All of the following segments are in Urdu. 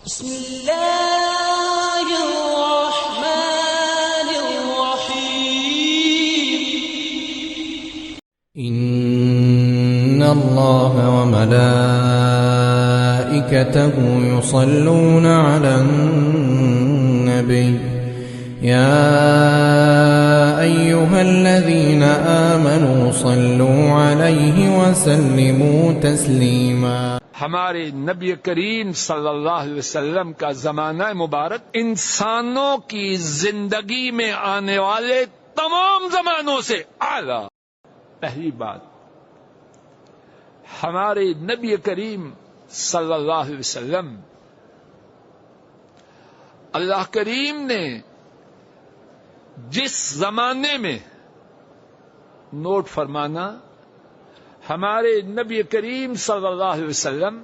بسم اللہ الرحمن الرحیم ان اللہ وملائکته یصلون علی النبی یا ایها الذین آمنوا صلوا علیہ وسلموا تسلیما۔ ہمارے نبی کریم صلی اللہ علیہ وسلم کا زمانہ مبارک انسانوں کی زندگی میں آنے والے تمام زمانوں سے اعلیٰ۔ پہلی بات، ہمارے نبی کریم صلی اللہ علیہ وسلم اللہ کریم نے جس زمانے میں، نوٹ فرمانا، ہمارے نبی کریم صلی اللہ علیہ وسلم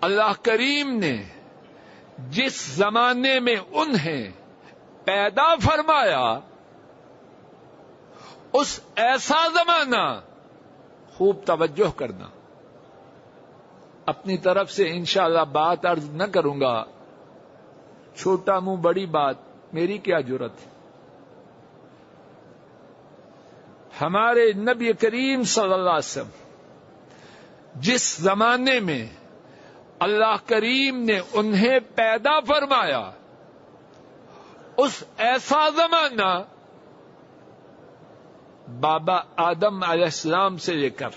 اللہ کریم نے جس زمانے میں انہیں پیدا فرمایا، اس ایسا زمانہ، خوب توجہ کرنا، اپنی طرف سے انشاءاللہ بات عرض نہ کروں گا، چھوٹا منہ بڑی بات، میری کیا جرت ہے۔ ہمارے نبی کریم صلی اللہ علیہ وسلم جس زمانے میں اللہ کریم نے انہیں پیدا فرمایا، اس ایسا زمانہ بابا آدم علیہ السلام سے لے کر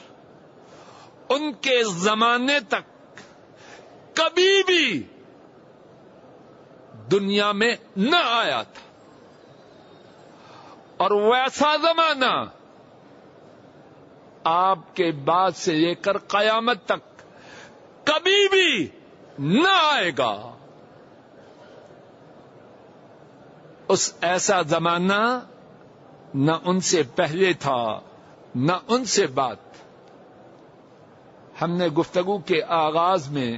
ان کے زمانے تک کبھی بھی دنیا میں نہ آیا تھا، اور ویسا زمانہ آپ کے بعد سے لے کر قیامت تک کبھی بھی نہ آئے گا۔ اس ایسا زمانہ نہ ان سے پہلے تھا نہ ان سے بعد۔ ہم نے گفتگو کے آغاز میں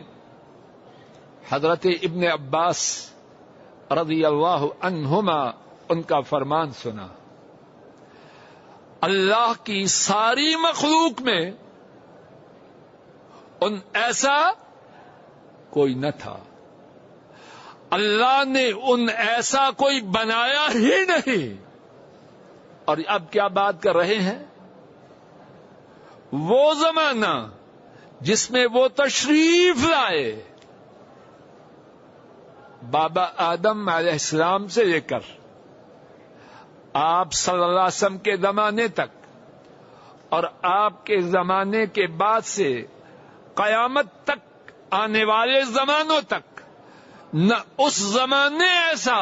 حضرت ابن عباس رضی اللہ عنہما ان کا فرمان سنا، اللہ کی ساری مخلوق میں ان ایسا کوئی نہ تھا، اللہ نے ان ایسا کوئی بنایا ہی نہیں۔ اور اب کیا بات کر رہے ہیں؟ وہ زمانہ جس میں وہ تشریف لائے، بابا آدم علیہ السلام سے لے کر آپ صلی اللہ علیہ وسلم کے زمانے تک، اور آپ کے زمانے کے بعد سے قیامت تک آنے والے زمانوں تک، نہ اس زمانے ایسا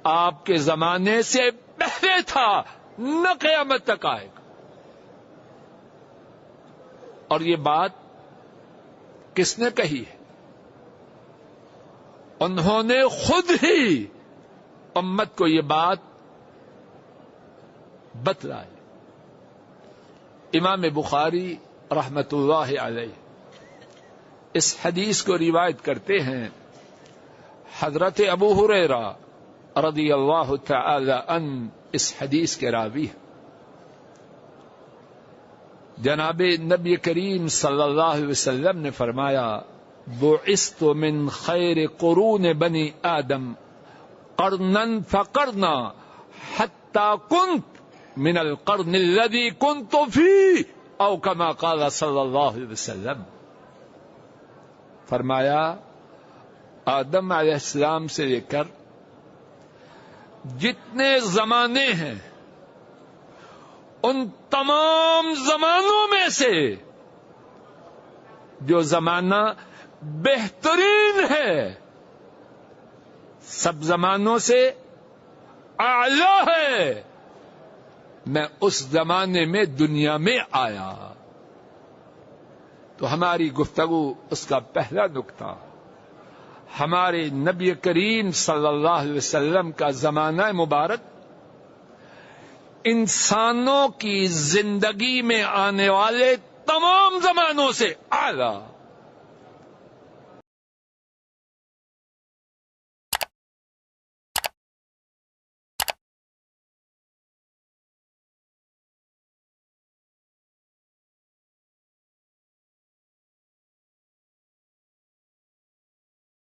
آپ کے زمانے سے پہلے تھا نہ قیامت تک آئے گا۔ اور یہ بات کس نے کہی ہے؟ انہوں نے خود ہی امت کو یہ بات بتلائی۔ امام بخاری رحمت اللہ علیہ اس حدیث کو روایت کرتے ہیں، حضرت ابو ہریرہ رضی اللہ تعالی عنہ اس حدیث کے راوی ہیں۔ جناب نبی کریم صلی اللہ علیہ وسلم نے فرمایا، بعثت من خیر قرون بنی آدم قرنا فقرنا حتى كنت من القرن الذي كنت فيه او كما قال صلی اللہ علیہ وسلم۔ فرمایا، آدم علیہ السلام سے لے کر جتنے زمانے ہیں، ان تمام زمانوں میں سے جو زمانہ بہترین ہے، سب زمانوں سے اعلی ہے، میں اس زمانے میں دنیا میں آیا۔ تو ہماری گفتگو اس کا پہلا نقطہ، ہمارے نبی کریم صلی اللہ علیہ وسلم کا زمانہ مبارک انسانوں کی زندگی میں آنے والے تمام زمانوں سے اعلی۔